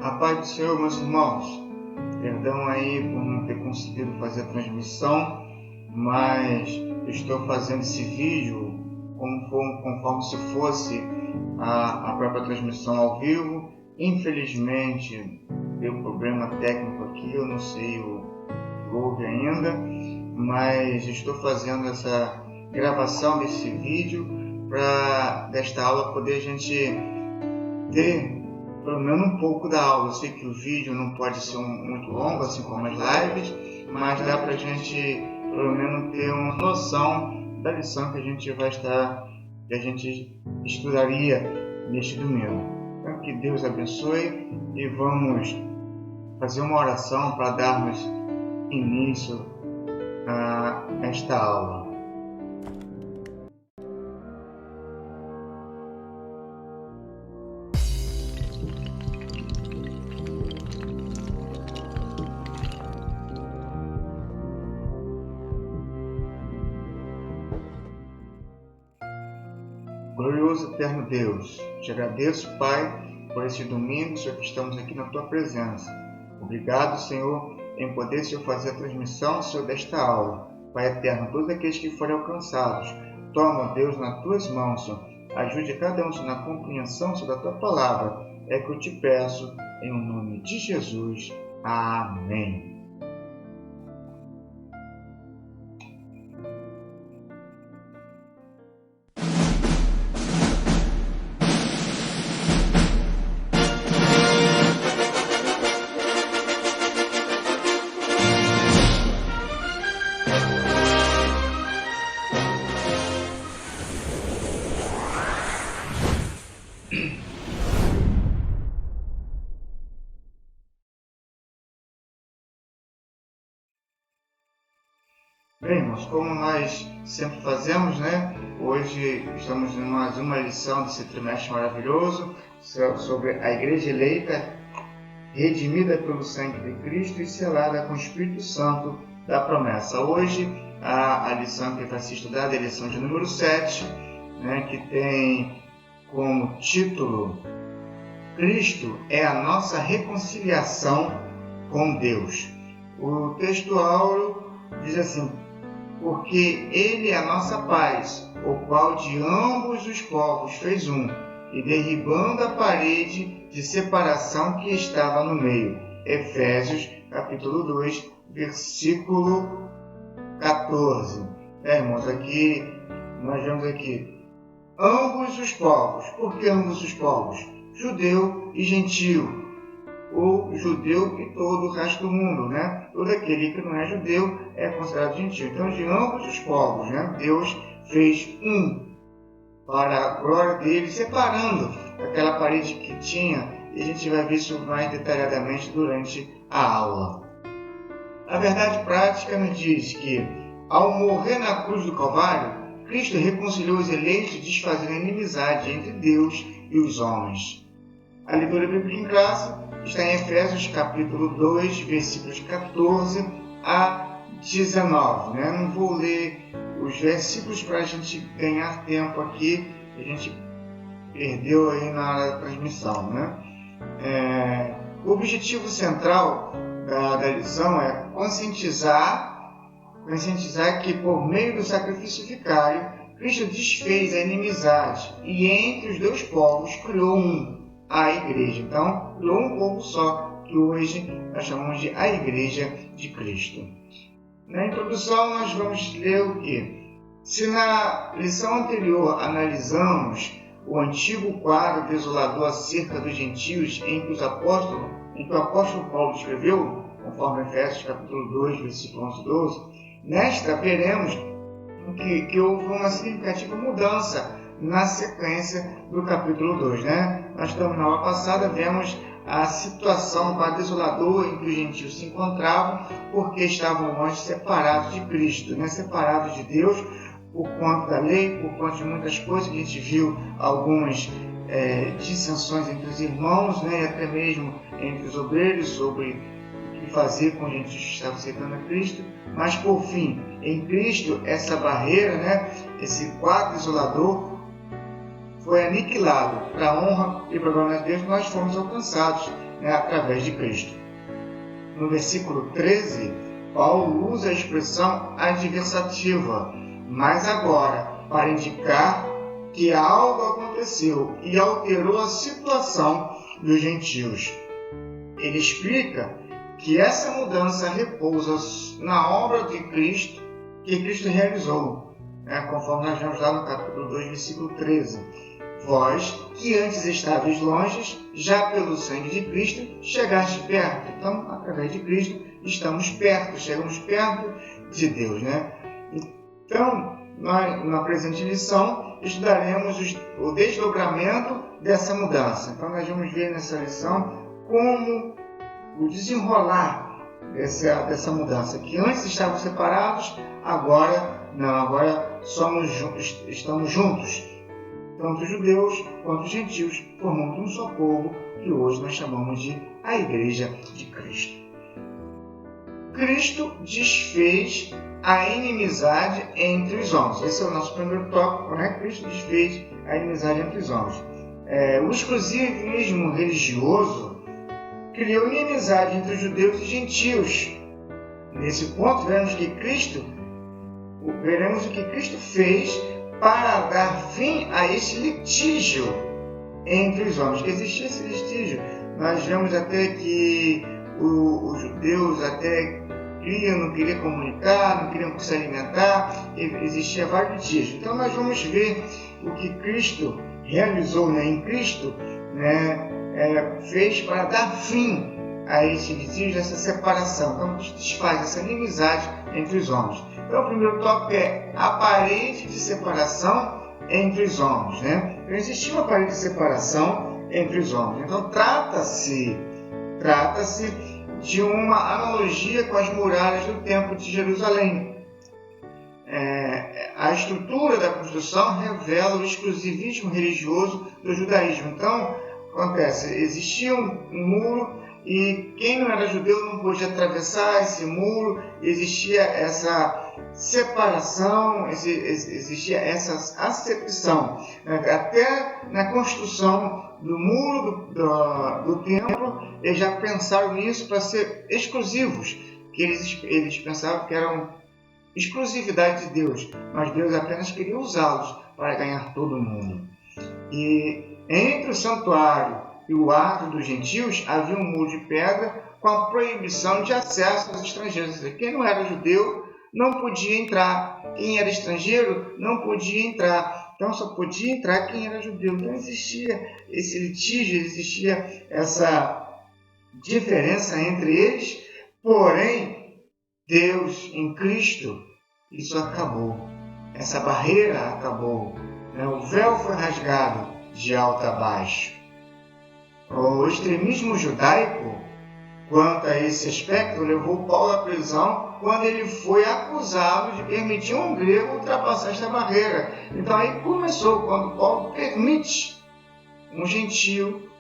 A paz do Senhor, meus irmãos. Perdão aí por não ter conseguido fazer a transmissão, mas estou fazendo esse vídeo conforme se fosse a própria transmissão ao vivo. Infelizmente, deu problema técnico aqui, eu não sei o que houve ainda, mas estou fazendo essa gravação desse vídeo para desta aula poder a gente ter pelo menos um pouco da aula. Eu sei que o vídeo não pode ser muito longo, assim como as lives, mas dá para a gente pelo menos ter uma noção da lição que a gente estudaria neste domingo. Então, que Deus abençoe e vamos fazer uma oração para darmos início a esta aula. Glorioso eterno Deus, te agradeço, Pai, por este domingo, Senhor, que estamos aqui na Tua presença. Obrigado, Senhor, em poder, Senhor, fazer a transmissão, Senhor, desta aula. Pai eterno, todos aqueles que forem alcançados, toma, Deus, nas Tuas mãos, Senhor. Ajude cada um, Senhor, na compreensão, Senhor, da Tua palavra. É que eu te peço, em nome de Jesus. Amém. Bem, irmãos, como nós sempre fazemos, né? Hoje estamos em mais uma lição desse trimestre maravilhoso sobre a Igreja eleita, redimida pelo sangue de Cristo e selada com o Espírito Santo da promessa. Hoje, a lição que vai ser estudada é a lição de número 7, né? Que tem como título Cristo é a nossa reconciliação com Deus. O texto áureo diz assim: porque Ele é a nossa paz, o qual de ambos os povos fez um, e derribando a parede de separação que estava no meio. Efésios, capítulo 2, versículo 14. Irmãos, aqui nós vemos aqui ambos os povos. Por que ambos os povos? Judeu e gentio. O judeu e todo o resto do mundo, né? Todo aquele que não é judeu é considerado gentil. Então, de ambos os povos, né? Deus fez um para a glória dele, separando aquela parede que tinha, e a gente vai ver isso mais detalhadamente durante a aula. A verdade prática nos diz que, ao morrer na cruz do Calvário, Cristo reconciliou os eleitos, desfazendo a inimizade entre Deus e os homens. A leitura bíblica em classe está em Efésios capítulo 2, versículos 14 a 19. Né? Não vou ler os versículos para a gente ganhar tempo aqui, a gente perdeu aí na hora da transmissão. Né? O objetivo central da lição é conscientizar que por meio do sacrifício vicário, Cristo desfez a inimizade e entre os dois povos criou a Igreja. Então, criou um povo só, que hoje nós chamamos de a Igreja de Cristo. Na introdução, nós vamos ler o quê? Se na lição anterior analisamos o antigo quadro desolador acerca dos gentios em que o apóstolo Paulo escreveu, conforme Efésios capítulo 2, versículo 11 e 12, nesta veremos que houve uma significativa mudança na sequência do capítulo 2. Né? Nós estamos na aula passada, vemos a situação desoladora em que os gentios se encontravam, porque estavam longe, separados de Cristo, né? Separados de Deus, por conta da lei, por conta de muitas coisas. A gente viu algumas dissensões entre os irmãos, né? E até mesmo entre os obreiros, sobre o que fazer com os gentios que estavam aceitando a Cristo. Mas, por fim, em Cristo, essa barreira, né? Esse quadro desolador, foi aniquilado. Para a honra e para a glória de Deus, nós fomos alcançados né, através de Cristo. No versículo 13, Paulo usa a expressão adversativa, mas agora para indicar que algo aconteceu e alterou a situação dos gentios. Ele explica que essa mudança repousa na obra de Cristo, que Cristo realizou, conforme nós vemos lá no capítulo 2, versículo 13. Vós, que antes estáveis longe, já pelo sangue de Cristo chegaste perto. Então, através de Cristo, estamos perto, chegamos perto de Deus, né? Então, na presente lição, estudaremos o desdobramento dessa mudança. Então, nós vamos ver nessa lição como o desenrolar dessa mudança, que antes estavam separados, agora não, agora estamos juntos, tanto judeus quanto gentios, formando um só povo, que hoje nós chamamos de a Igreja de Cristo. Cristo desfez a inimizade entre os homens. Esse é o nosso primeiro tópico, né? Cristo desfez a inimizade entre os homens. O exclusivismo religioso criou inimizade entre os judeus e gentios. Nesse ponto, veremos o que Cristo fez para dar fim a esse litígio entre os homens. Que existia esse litígio. Nós vemos até que os judeus até não queriam comunicar, não queriam se alimentar, existia vários litígios. Então nós vamos ver o que Cristo realizou, né, em Cristo, né, fez para dar fim a esse litígio, essa separação. Então desfaz essa inimizade entre os homens. Então o primeiro tópico é a parede de separação entre os homens, né? Então existia uma parede de separação entre os homens. Então trata-se de uma analogia com as muralhas do Templo de Jerusalém. A estrutura da construção revela o exclusivismo religioso do judaísmo. Então, acontece, existia um muro e quem não era judeu não podia atravessar esse muro, existia essa separação, existia essa acepção. Até na construção do muro do templo, eles já pensaram nisso para ser exclusivos, que eles pensavam que eram exclusividade de Deus, mas Deus apenas queria usá-los para ganhar todo mundo. E entre o santuário e o átrio dos gentios havia um muro de pedra com a proibição de acesso aos estrangeiros. Quem não era judeu não podia entrar, quem era estrangeiro não podia entrar. Então só podia entrar quem era judeu. Então existia esse litígio, existia essa diferença entre eles, porém Deus em Cristo, isso acabou. Essa barreira acabou. O véu foi rasgado de alto a baixo. O extremismo judaico, quanto a esse aspecto, levou Paulo à prisão quando ele foi acusado de permitir um grego ultrapassar esta barreira. Então aí começou, quando Paulo permite um gentio,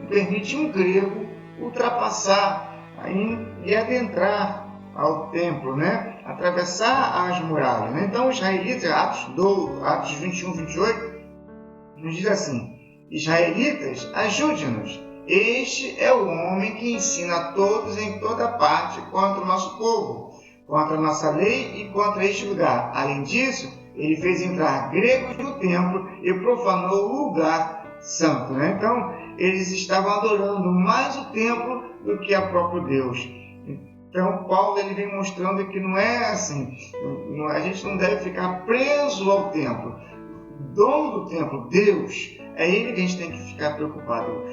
permite um grego ultrapassar e adentrar ao templo, né? Atravessar as muralhas. Né? Então os israelitas, Atos 21, 28, nos diz assim: Israelitas, ajude-nos. Este é o homem que ensina a todos em toda parte contra o nosso povo, contra a nossa lei e contra este lugar. Além disso, ele fez entrar gregos no templo e profanou o lugar santo. Né? Então, eles estavam adorando mais o templo do que a próprio Deus. Então, Paulo ele vem mostrando que não é assim. A gente não deve ficar preso ao templo. O dono do templo, Deus, é ele que a gente tem que ficar preocupado,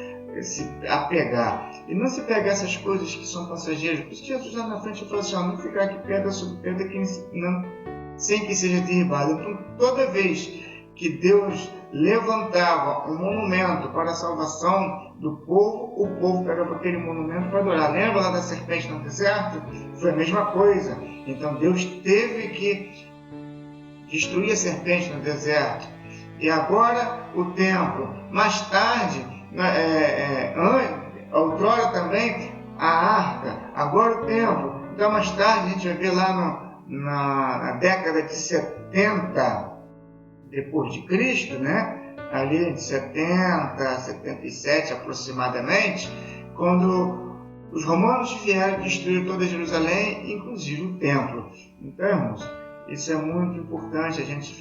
se apegar. E não se pegar essas coisas que são passageiras. Por isso Jesus lá na frente falou assim: não ficar aqui pedra sobre pedra sem que seja derribado. Então, toda vez que Deus levantava um monumento para a salvação do povo, o povo pegava aquele monumento para adorar. Lembra lá da serpente no deserto? Foi a mesma coisa. Então Deus teve que destruir a serpente no deserto. E agora o templo. Mais tarde, outrora também a arca. Agora o templo. Então mais tarde a gente vai ver lá na década de 70 depois de Cristo, né? Ali de 70, 77 aproximadamente, quando os romanos vieram destruir toda Jerusalém, inclusive o templo. Então, irmãos, isso é muito importante a gente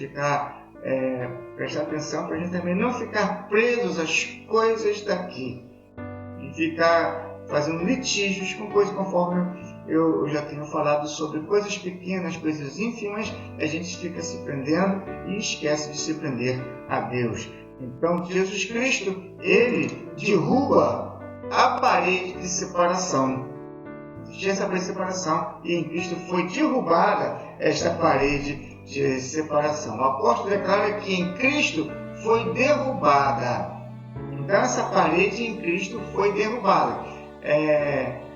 prestar atenção para a gente também não ficar presos às coisas daqui e ficar fazendo litígios com coisas conforme eu já tenho falado sobre coisas pequenas, coisas ínfimas, a gente fica se prendendo e esquece de se prender a Deus. Então, Jesus Cristo, Ele derruba a parede de separação. Existia essa parede de separação e em Cristo foi derrubada esta parede de separação. O apóstolo declara que em Cristo foi derrubada. Então, essa parede em Cristo foi derrubada.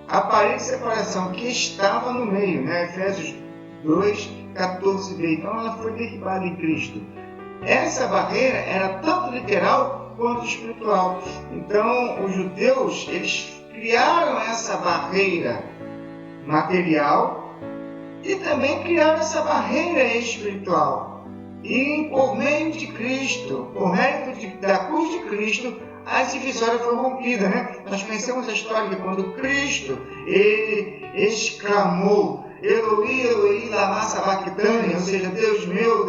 A parede de separação que estava no meio, né? Efésios 2, 14b. Então, ela foi derrubada em Cristo. Essa barreira era tanto literal quanto espiritual. Então, os judeus, eles criaram essa barreira material e também criaram essa barreira espiritual. E por meio de Cristo, por mérito da cruz de Cristo, a divisória foi rompida, né? Nós conhecemos a história de quando Cristo, ele exclamou Eloi, Eloi, lama sabachthani, ou seja, Deus meu,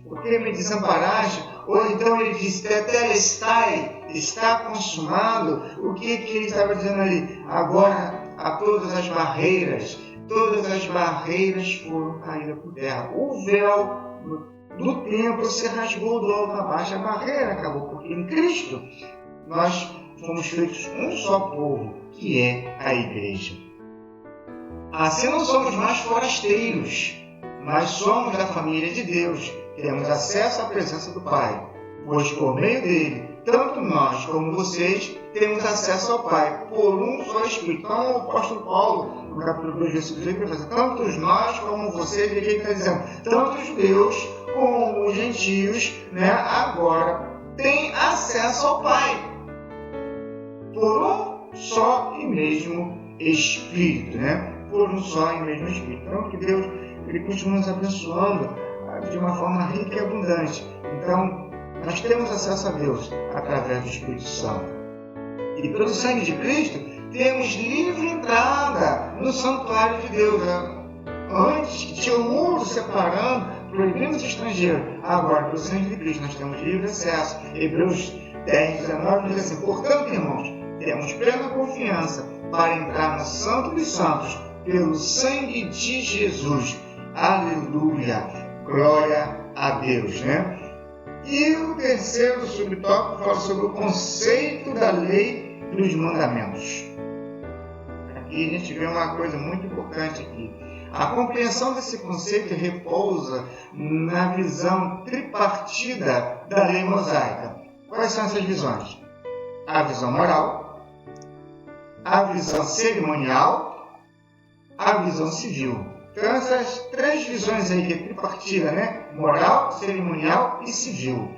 por que me desamparaste? Ou então ele disse, tetelestai, está consumado. O que ele estava dizendo ali? Agora, a todas as barreiras foram caídas por terra. O véu do templo se rasgou do alto a baixo, a barreira acabou, porque em Cristo nós fomos feitos um só povo, que é a igreja. Assim não somos mais forasteiros, mas somos da família de Deus. Temos acesso à presença do Pai, pois por meio dele, tanto nós como vocês, temos acesso ao Pai, por um só Espírito. Então, o apóstolo Paulo, no capítulo 2, versículo 8, vai dizer, tanto nós como vocês, ele está dizendo, tanto os judeus como os gentios, né, agora têm acesso ao Pai, por um só e mesmo Espírito, né? Por um só e mesmo Espírito. Então, que Deus, ele continua nos abençoando de uma forma rica e abundante. Então, nós temos acesso a Deus através do Espírito Santo. E pelo sangue de Cristo, temos livre entrada no santuário de Deus. Antes que tinha um muro separando, proibindo os estrangeiros. Agora, pelo sangue de Cristo, nós temos livre acesso. Hebreus 10, 19 diz assim, portanto, irmãos, temos plena confiança para entrar no Santo dos Santos pelo sangue de Jesus. Aleluia! Glória a Deus, né? E o terceiro subtópico fala sobre o conceito da lei dos mandamentos. Aqui a gente vê uma coisa muito importante aqui. A compreensão desse conceito repousa na visão tripartida da lei mosaica. Quais são essas visões? A visão moral, a visão cerimonial, a visão civil. Então, essas três visões aí, que é tripartida, né? Moral, cerimonial e civil.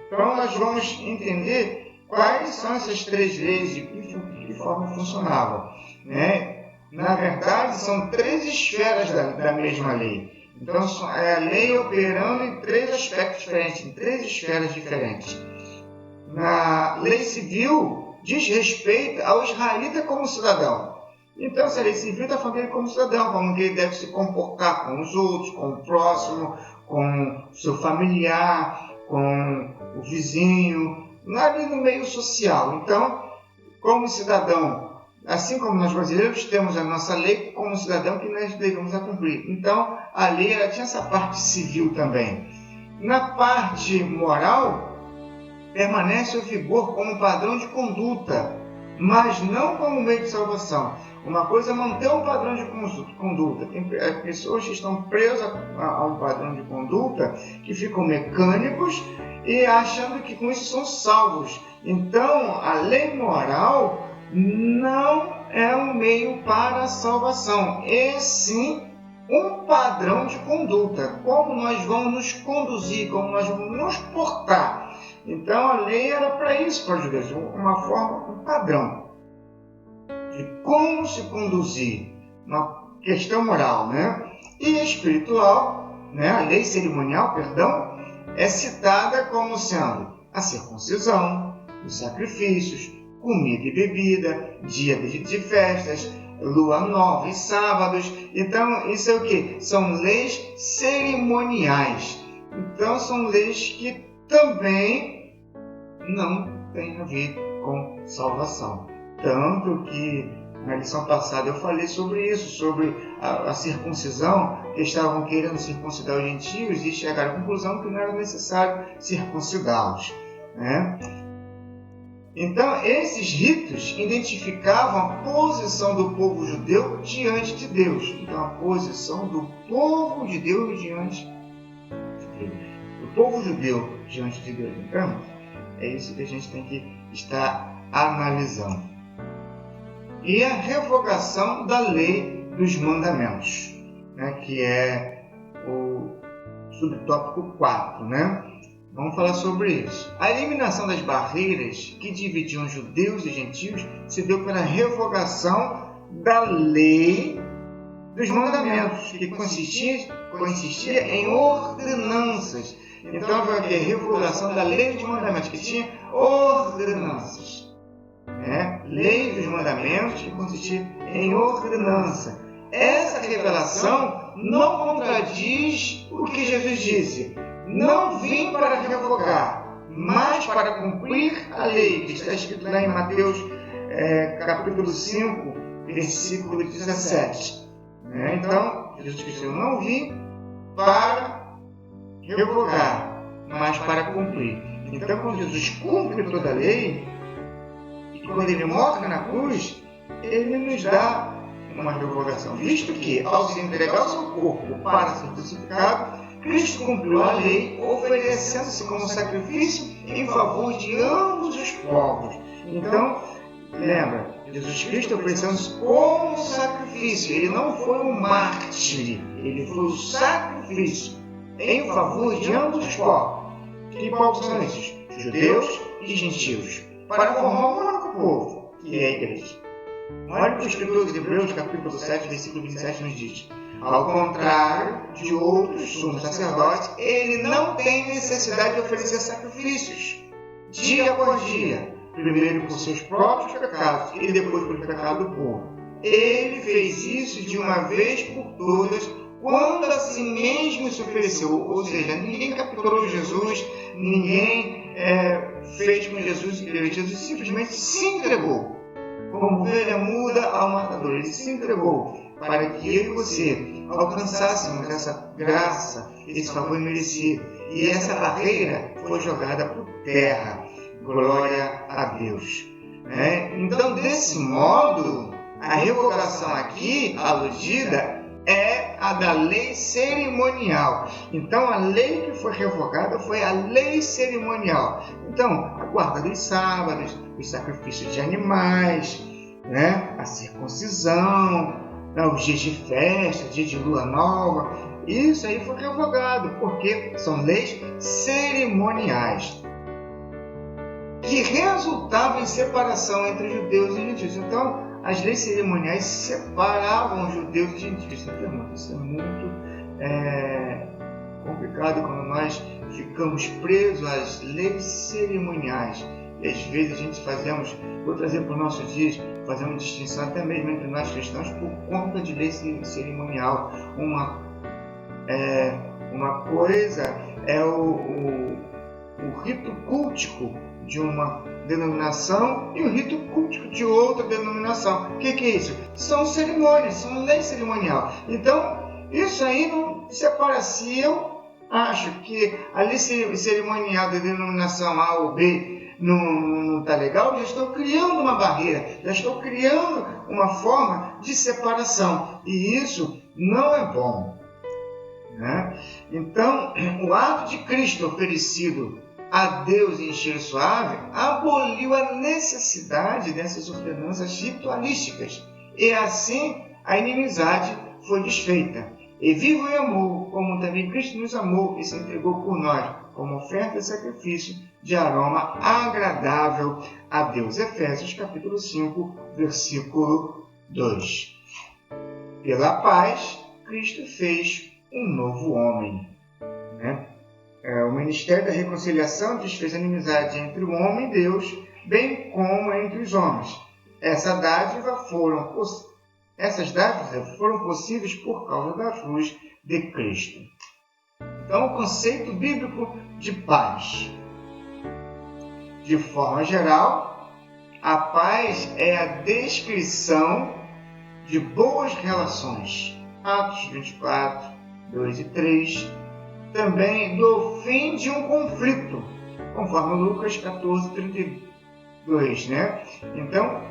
Então, nós vamos entender quais são essas três leis e de que forma funcionavam, né? Na verdade, são três esferas da mesma lei. Então, é a lei operando em três aspectos diferentes, em três esferas diferentes. Na lei civil, diz respeito ao israelita como cidadão. Então, essa lei civil da família como cidadão, como que ele deve se comportar com os outros, com o próximo, com o seu familiar, com o vizinho, ali no meio social. Então, como cidadão, assim como nós brasileiros temos a nossa lei como cidadão que nós devemos cumprir. Então, a lei ela tinha essa parte civil também. Na parte moral, permanece o vigor como padrão de conduta, mas não como meio de salvação. Uma coisa é manter um padrão de conduta. Tem pessoas que estão presas a um padrão de conduta que ficam mecânicos e achando que com isso são salvos. Então, a lei moral não é um meio para a salvação, e sim um padrão de conduta. Como nós vamos nos conduzir, como nós vamos nos portar. Então, a lei era para isso, para os judeus, uma forma, um padrão de como se conduzir, uma questão moral, né? E espiritual, né? A lei cerimonial, perdão, é citada como sendo a circuncisão, os sacrifícios, comida e bebida, dia de festas, lua nova e sábados. Então, isso é o quê? São leis cerimoniais. Então, são leis que também não têm a ver com salvação. Tanto que na lição passada eu falei sobre isso, sobre a circuncisão, que estavam querendo circuncidar os gentios e chegaram à conclusão que não era necessário circuncidá-los, né? Então, esses ritos identificavam a posição do povo judeu diante de Deus. Então, a posição do povo de Deus diante de Deus. O povo judeu diante de Deus. Então, é isso que a gente tem que estar analisando. E a revogação da lei dos mandamentos, né, que é o subtópico 4, né? Vamos falar sobre isso. A eliminação das barreiras que dividiam judeus e gentios se deu pela revogação da lei dos mandamentos, que consistia em ordenanças. Então, foi a revogação da lei dos mandamentos, que tinha ordenanças. Lei dos mandamentos, que consistia em ordenança. Essa revelação não contradiz o que Jesus disse. Não vim para revogar, mas para cumprir a lei, que está escrito lá em Mateus capítulo 5, versículo 17. Então, Jesus disse, eu não vim para revogar, mas para cumprir. Então, quando Jesus cumpre toda a lei, e quando ele morre na cruz, ele nos dá uma revogação, visto que, ao se entregar o seu corpo para ser crucificado, Cristo cumpriu a lei, oferecendo-se como sacrifício em favor de ambos os povos. Então, lembra, Jesus Cristo oferecendo-se como sacrifício. Ele não foi um mártir, ele foi o sacrifício em favor de ambos os povos. Que povos são esses? Judeus e gentios, para formar um único povo, que é a igreja. Olha o que o escritor de Hebreus, capítulo 7, versículo 27, nos diz. Ao contrário de outros sumos sacerdotes, ele não tem necessidade de oferecer sacrifícios, dia após dia, primeiro por seus próprios pecados e depois pelo pecado do povo. Ele fez isso de uma vez por todas, quando a si mesmo se ofereceu. Ou seja, ninguém capturou Jesus, ninguém fez com Jesus. Jesus simplesmente se entregou. Como ovelha muda ao matador, ele se entregou para que eu e você alcançássemos essa graça, esse favor merecido. E essa barreira foi jogada por terra. Glória a Deus. Então, desse modo, a revogação aqui aludida é a da lei cerimonial. Então, a lei que foi revogada foi a lei cerimonial. Então, a guarda dos sábados, os sacrifícios de animais, a circuncisão, os dias de festa, dia de lua nova, isso aí foi revogado, porque são leis cerimoniais que resultavam em separação entre judeus e gentios. Então, as leis cerimoniais separavam os judeus e gentios. Isso é muito complicado quando nós ficamos presos às leis cerimoniais. E às vezes a gente vou trazer para os nossos dias, fazemos distinção até mesmo entre nós cristãos por conta de lei cerimonial. Uma coisa é o rito cultico de uma denominação e o rito cultico de outra denominação. O que é isso? São cerimônias, são lei cerimonial. Então, isso aí não separa. Se eu acho que a lei cerimonial da denominação A ou B não está legal, já estou criando uma barreira, já estou criando uma forma de separação. E isso não é bom. Então, o ato de Cristo oferecido a Deus em cheiro suave aboliu a necessidade dessas ordenanças ritualísticas. E assim a inimizade foi desfeita. E vivo em amor, como também Cristo nos amou e se entregou por nós, como oferta e sacrifício de aroma agradável a Deus. Efésios capítulo 5, versículo 2. Pela paz, Cristo fez um novo homem. O ministério da reconciliação desfez a inimizade entre o homem e Deus, bem como entre os homens. Essas dádivas foram possíveis por causa da cruz de Cristo. Então, o conceito bíblico de paz. De forma geral, a paz é a descrição de boas relações. Atos 24, 2 e 3. Também do fim de um conflito, conforme Lucas 14, 32. Então,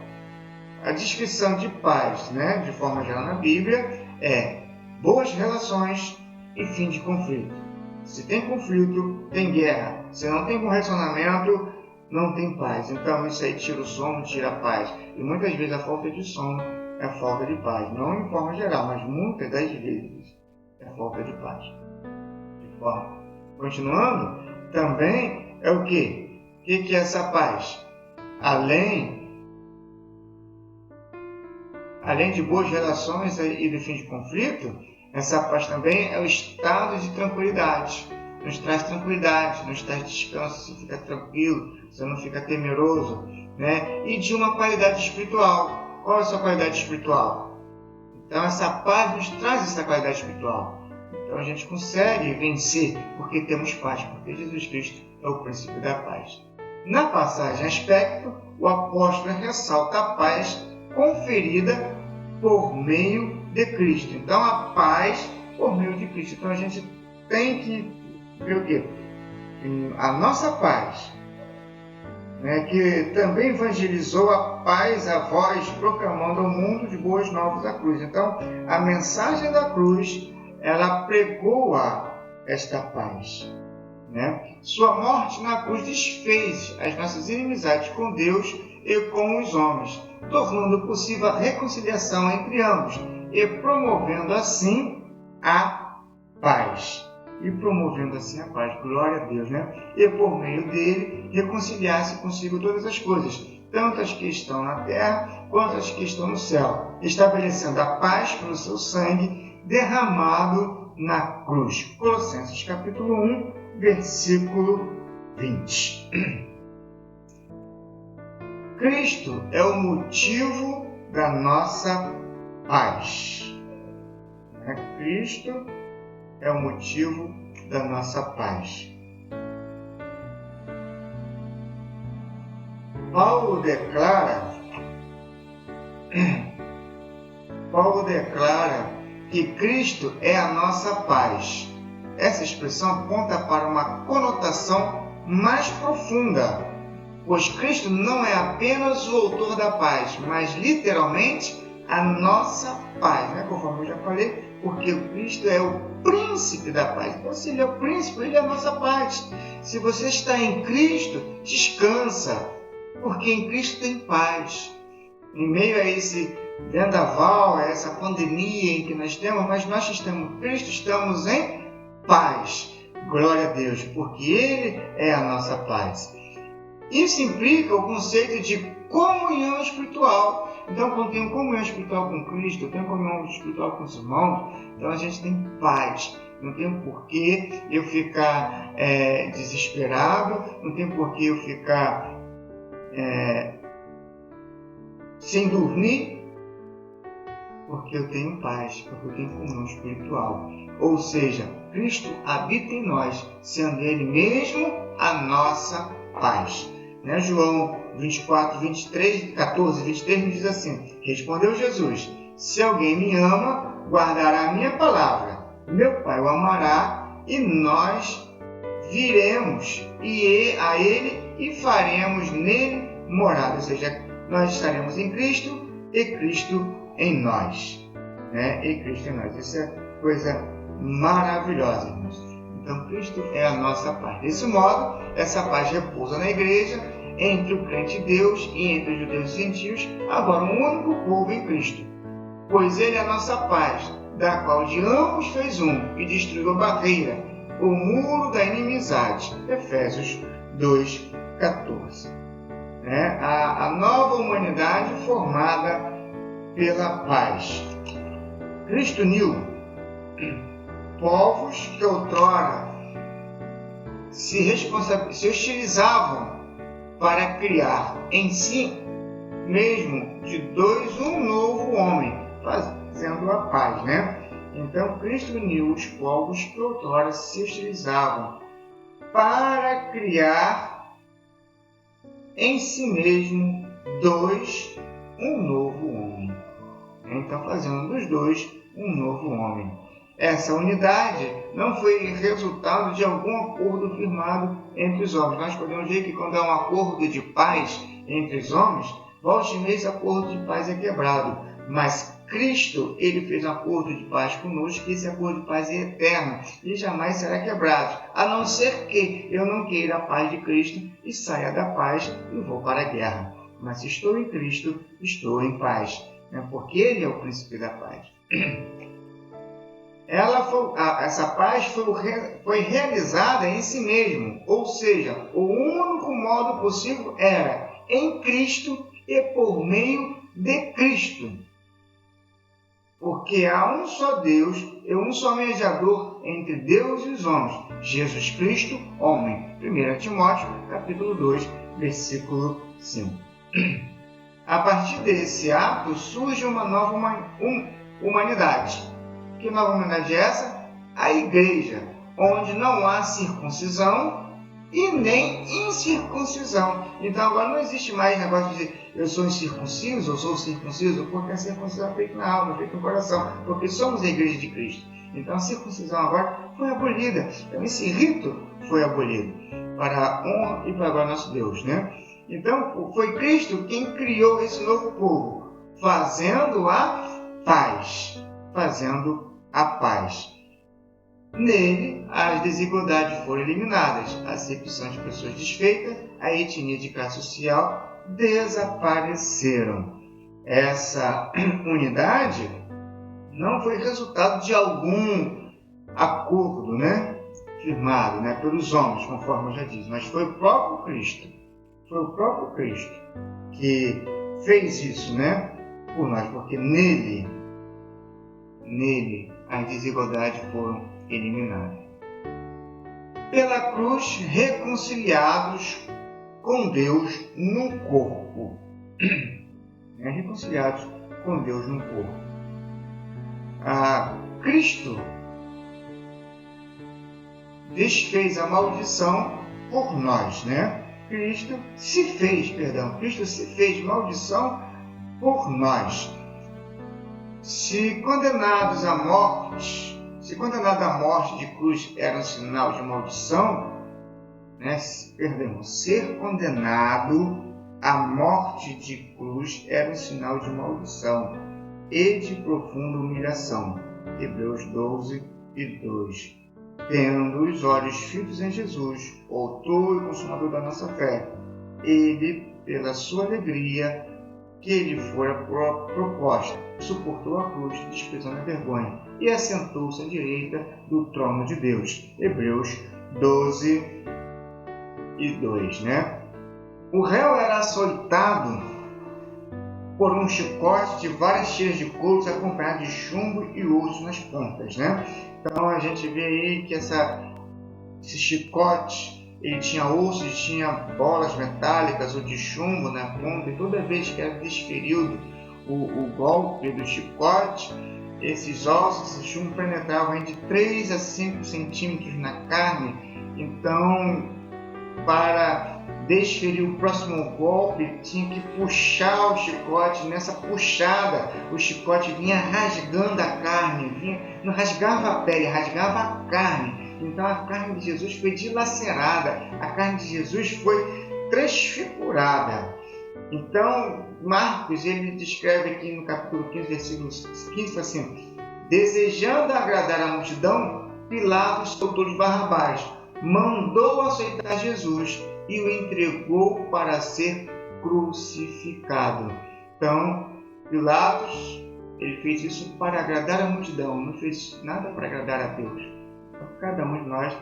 a descrição de paz, de forma geral na Bíblia, é boas relações e fim de conflito. Se tem conflito, tem guerra. Se não tem bom relacionamento, não tem paz. Então, isso aí tira o sono, tira a paz. E muitas vezes a falta de sono é a falta de paz. Não em forma geral, mas muitas das vezes é a falta de paz. Continuando, também é o quê? O que é essa paz? Além de boas relações e do fim de conflito, essa paz também é o estado de tranquilidade. Nos traz tranquilidade, nos traz descanso, você fica tranquilo, você não fica temeroso, E de uma qualidade espiritual. Qual é a sua qualidade espiritual? Então essa paz nos traz essa qualidade espiritual. Então a gente consegue vencer porque temos paz, porque Jesus Cristo é o princípio da paz. Na passagem aspecto, o apóstolo ressalta a paz conferida por meio de Cristo. Então a paz por meio de Cristo. Então a gente tem que ver o quê? A nossa paz, que também evangelizou a paz a voz, proclamando ao mundo de boas novas a cruz. Então a mensagem da cruz, ela pregoa esta paz. Sua morte na cruz desfez as nossas inimizades com Deus e com os homens, tornando possível a reconciliação entre ambos e promovendo assim a paz. Glória a Deus, E por meio dele reconciliar-se consigo todas as coisas, tanto as que estão na terra quanto as que estão no céu, estabelecendo a paz pelo seu sangue derramado na cruz. Colossenses capítulo 1, versículo 20. Cristo é o motivo da nossa paz. Cristo é o motivo da nossa paz. Paulo declara que Cristo é a nossa paz. Essa expressão aponta para uma conotação mais profunda, pois Cristo não é apenas o autor da paz, mas literalmente a nossa paz, conforme eu já falei, porque o Cristo é o príncipe da paz. Então, se ele é o príncipe, ele é a nossa paz. Se você está em Cristo, descansa, porque em Cristo tem paz. Em meio a esse vendaval, a essa pandemia em que nós temos, mas nós estamos em Cristo, estamos em paz. Glória a Deus, porque Ele é a nossa paz. Isso implica o conceito de comunhão espiritual. Então, quando eu tenho comunhão espiritual com Cristo, eu tenho comunhão espiritual com os irmãos, então a gente tem paz. Não tem porquê eu ficar desesperado, não tem porquê eu ficar sem dormir, porque eu tenho paz, porque eu tenho comunhão espiritual. Ou seja, Cristo habita em nós, sendo Ele mesmo a nossa paz. João 24, 23, 14, 23 me diz assim: respondeu Jesus: se alguém me ama, guardará a minha palavra. Meu Pai o amará, e nós viremos a Ele e faremos nele morada. Ou seja, nós estaremos em Cristo e Cristo em nós. E Cristo em nós. Isso é coisa maravilhosa, irmãos. Então, Cristo é a nossa paz. Desse modo, essa paz repousa na igreja, entre o crente em Deus e entre os judeus e gentios, agora um único povo em Cristo. Pois Ele é a nossa paz, da qual de ambos fez um, e destruiu a barreira, o muro da inimizade. Efésios 2, 14. A nova humanidade formada pela paz. Cristo uniu povos que outrora se hostilizavam para criar em si mesmo de dois um novo homem, fazendo a paz, né? Então Cristo uniu os povos que outrora se hostilizavam para criar em si mesmo um novo homem. Então fazendo dos dois um novo homem. Essa unidade não foi resultado de algum acordo firmado entre os homens. Nós podemos ver que quando há um acordo de paz entre os homens, volte e meia esse acordo de paz é quebrado. Mas Cristo, ele fez um acordo de paz conosco, e esse acordo de paz é eterno e jamais será quebrado, a não ser que eu não queira a paz de Cristo e saia da paz e vou para a guerra. Mas se estou em Cristo, estou em paz, né? Porque Ele é o príncipe da paz. Essa paz foi realizada em si mesmo, ou seja, o único modo possível era em Cristo e por meio de Cristo. Porque há um só Deus e um só mediador entre Deus e os homens, Jesus Cristo, homem. 1 Timóteo, capítulo 2, versículo 5. A partir desse ato surge uma nova humanidade. Que nova humanidade é essa? A igreja, onde não há circuncisão e nem incircuncisão. Então agora não existe mais negócio de dizer eu sou incircunciso, eu sou circunciso, porque a circuncisão é feita na alma, é feita no coração, porque somos a igreja de Cristo. Então a circuncisão agora foi abolida. Então esse rito foi abolido para a honra e para a glória do nosso Deus, né? Então foi Cristo quem criou esse novo povo, fazendo a paz. Nele, as desigualdades foram eliminadas, a acepção de pessoas desfeitas, a etnia de classe social desapareceram. Essa unidade não foi resultado de algum acordo, né, firmado, né, pelos homens, conforme eu já disse, mas foi o próprio Cristo. Foi o próprio Cristo que fez isso, né, por nós, porque nele as desigualdades foram eliminadas. Pela cruz, reconciliados com Deus no corpo. Reconciliados com Deus no corpo. Cristo desfez a maldição por nós, né? Cristo se fez maldição por nós. Se condenados à morte de cruz era um sinal de maldição, né? Ser condenado à morte de cruz era um sinal de maldição e de profunda humilhação. Hebreus 12 e 2. Tendo os olhos fitos em Jesus, o autor e consumador da nossa fé, ele, pela sua alegria que lhe fora proposta, suportou a cruz, desprezando a vergonha, e assentou-se à direita do trono de Deus. Hebreus 12 e 2, né? O réu era açoitado por um chicote de várias tiras de couro, acompanhado de chumbo e osso nas pontas, né? Então a gente vê aí que esse chicote, ele tinha ossos, tinha bolas metálicas ou de chumbo na ponta, e toda vez que era desferido o golpe do chicote, esses ossos, esse chumbo penetravam de 3 a 5 centímetros na carne. Então, para desferir o próximo golpe, tinha que puxar o chicote. Nessa puxada, o chicote vinha rasgando a carne, não rasgava a pele, rasgava a carne. Então a carne de Jesus foi dilacerada, a carne de Jesus foi transfigurada. Então Marcos, ele descreve aqui no capítulo 15, versículo 15, assim: desejando agradar a multidão, Pilatos soltou de Barrabás, mandou açoitar Jesus e o entregou para ser crucificado. Então Pilatos, ele fez isso para agradar a multidão, não fez nada para agradar a Deus. Então, cada um de nós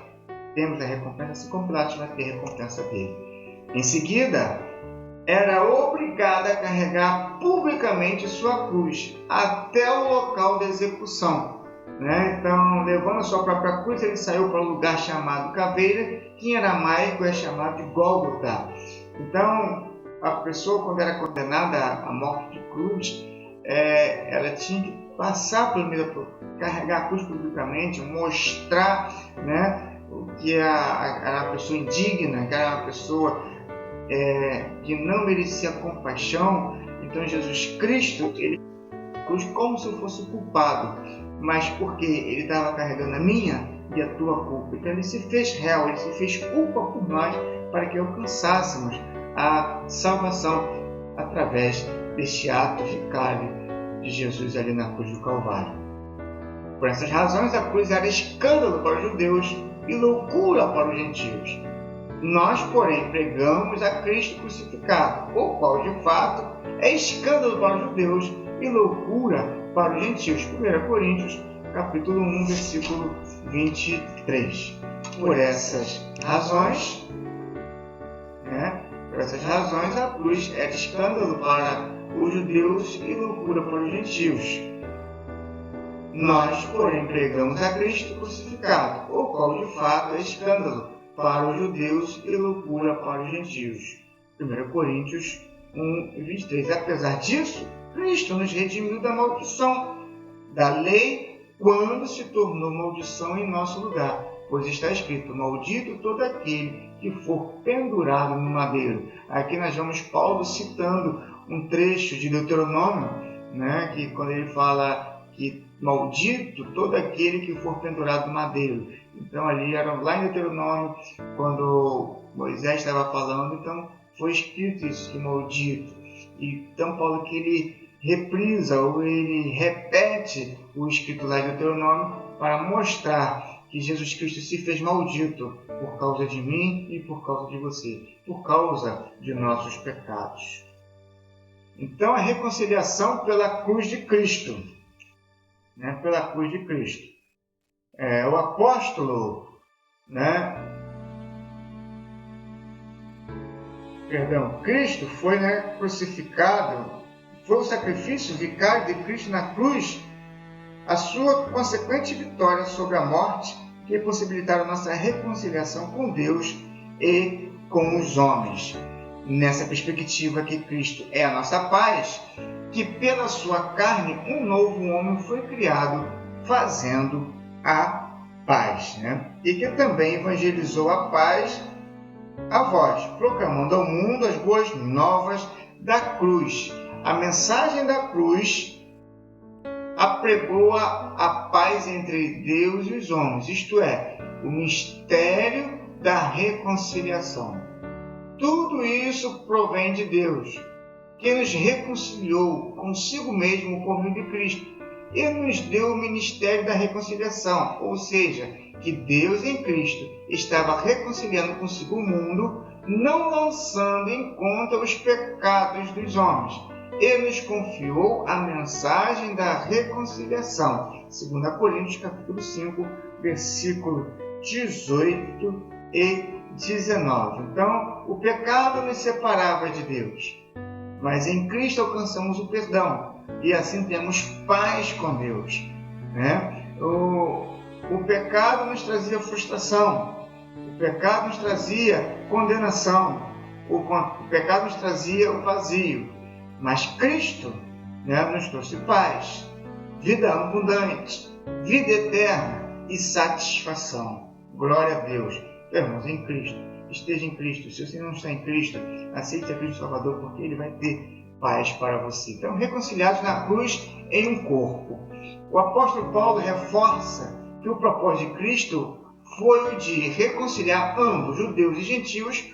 temos a recompensa, assim como Pilatos vai ter a recompensa dele. Em seguida, era obrigado a carregar publicamente sua cruz até o local da execução, né? Então, levando a sua própria cruz, ele saiu para um lugar chamado Caveira, que em aramaico é chamado de Gólgota. Então, a pessoa, quando era condenada à morte de cruz, ela tinha que passar pelo meio, carregar a cruz publicamente, mostrar, né, que era uma pessoa indigna, que era uma pessoa que não merecia compaixão. Então Jesus Cristo, ele cruz como se fosse culpado, mas porque ele estava carregando a minha e a tua culpa. Então ele se fez réu, ele se fez culpa por nós, para que alcançássemos a salvação através deste ato vicário de Jesus ali na cruz do Calvário. Por essas razões, a cruz era escândalo para os judeus e loucura para os gentios. Nós, porém, pregamos a Cristo crucificado, o qual, de fato, é escândalo para os judeus e loucura para os gentios. 1 Coríntios, capítulo 1, versículo 23. Por essas razões, a cruz era escândalo para os judeus e loucura para os gentios. Nós, porém, pregamos a Cristo crucificado, o qual, de fato, é escândalo para os judeus e loucura para os gentios. 1 Coríntios 1, 23. Apesar disso, Cristo nos redimiu da maldição da lei quando se tornou maldição em nosso lugar. Pois está escrito: maldito todo aquele que for pendurado no madeiro. Aqui nós vemos Paulo citando um trecho de Deuteronômio, que quando ele fala que maldito todo aquele que for pendurado no madeiro. Então ali era lá em Deuteronômio, quando Moisés estava falando, então foi escrito isso, que maldito. Então Paulo que ele reprisa ou ele repete o escrito lá em Deuteronômio para mostrar que Jesus Cristo se fez maldito por causa de mim e por causa de você, por causa de nossos pecados. Então a reconciliação pela cruz de Cristo, pela cruz de Cristo. O apóstolo, Cristo foi crucificado, foi o sacrifício vicário de Cristo na cruz, a sua consequente vitória sobre a morte, que possibilitaram nossa reconciliação com Deus e com os homens. Nessa perspectiva que Cristo é a nossa paz, que pela sua carne um novo homem foi criado, fazendo a paz, e que também evangelizou a paz a vós, proclamando ao mundo as boas novas da cruz. A mensagem da cruz apregoa a paz entre Deus e os homens, isto é, o mistério da reconciliação. Tudo isso provém de Deus, que nos reconciliou consigo mesmo por meio de Cristo e nos deu o ministério da reconciliação, ou seja, que Deus em Cristo estava reconciliando consigo o mundo, não lançando em conta os pecados dos homens, e nos confiou a mensagem da reconciliação. 2 Coríntios capítulo 5, versículo 18 e 19. Então, o pecado nos separava de Deus, mas em Cristo alcançamos o perdão e assim temos paz com Deus. O pecado nos trazia frustração, o pecado nos trazia condenação, o pecado nos trazia o vazio, mas Cristo nos trouxe paz, vida abundante, vida eterna e satisfação. Glória a Deus. Irmãos, em Cristo, esteja em Cristo. Se você não está em Cristo, aceite a Cristo Salvador, porque Ele vai ter paz para você. Então, reconciliados na cruz em um corpo. O apóstolo Paulo reforça que o propósito de Cristo foi o de reconciliar ambos, judeus e gentios,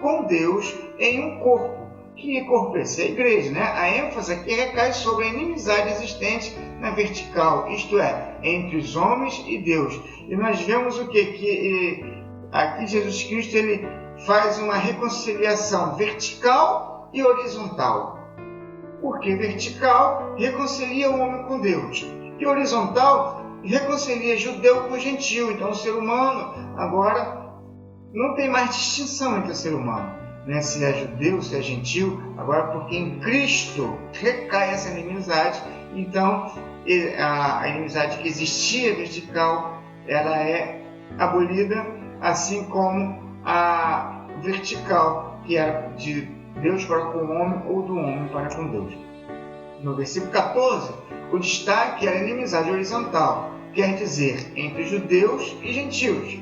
com Deus em um corpo. Que corpo é esse? A igreja, A ênfase aqui recai sobre a inimizade existente na vertical, isto é, entre os homens e Deus. E nós vemos o quê? Que aqui Jesus Cristo ele faz uma reconciliação vertical e horizontal. Porque vertical reconcilia o homem com Deus, e horizontal reconcilia judeu com gentil. Então o ser humano agora não tem mais distinção entre o ser humano, se é judeu, se é gentil. Agora, porque em Cristo recai essa inimizade, então a inimizade que existia vertical, ela é abolida, assim como a vertical, que era de Deus para com o homem ou do homem para com Deus. No versículo 14, o destaque era a inimizade horizontal, quer dizer, entre judeus e gentios.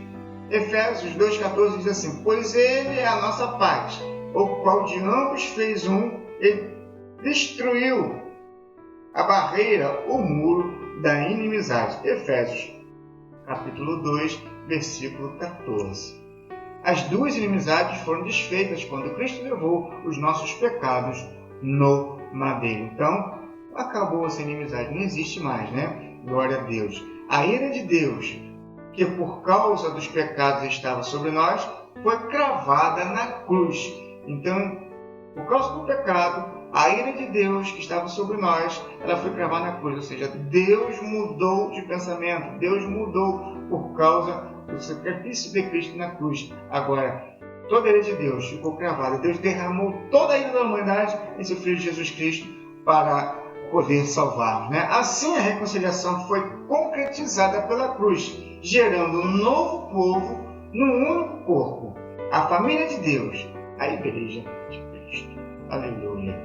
Efésios 2,14 diz assim: pois ele é a nossa paz, o qual de ambos fez um, ele destruiu a barreira, o muro da inimizade. Efésios capítulo 2, versículo 14. As duas inimizades foram desfeitas quando Cristo levou os nossos pecados no madeiro. Então, acabou essa inimizade, não existe mais, né? Glória a Deus. A ira de Deus, que por causa dos pecados estava sobre nós, foi cravada na cruz. Então, por causa do pecado, a ira de Deus que estava sobre nós, ela foi cravada na cruz. Ou seja, Deus mudou de pensamento, Deus mudou por causa do sacrifício de Cristo na cruz. Agora, toda a ira de Deus ficou cravada. Deus derramou toda a ira da humanidade em seu Filho Jesus Cristo para poder salvar, né? Assim, a reconciliação foi concretizada pela cruz, gerando um novo povo num único corpo, a família de Deus, a Igreja de Cristo. Aleluia.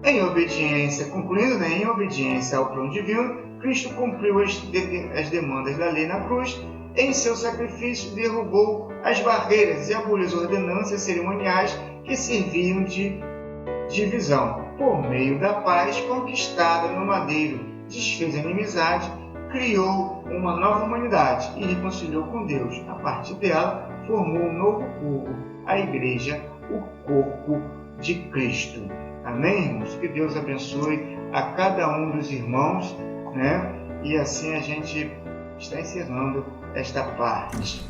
Em obediência, concluindo, né, em obediência ao plano divino, Cristo cumpriu as demandas da lei na cruz. Em seu sacrifício, derrubou as barreiras e aboliu as ordenanças cerimoniais que serviam de divisão. Por meio da paz conquistada no madeiro, desfez a inimizade, criou uma nova humanidade e reconciliou com Deus. A partir dela, formou um novo povo, a Igreja, o corpo de Cristo. Amém, irmãos? Que Deus abençoe a cada um dos irmãos, né? E assim a gente está encerrando esta parte.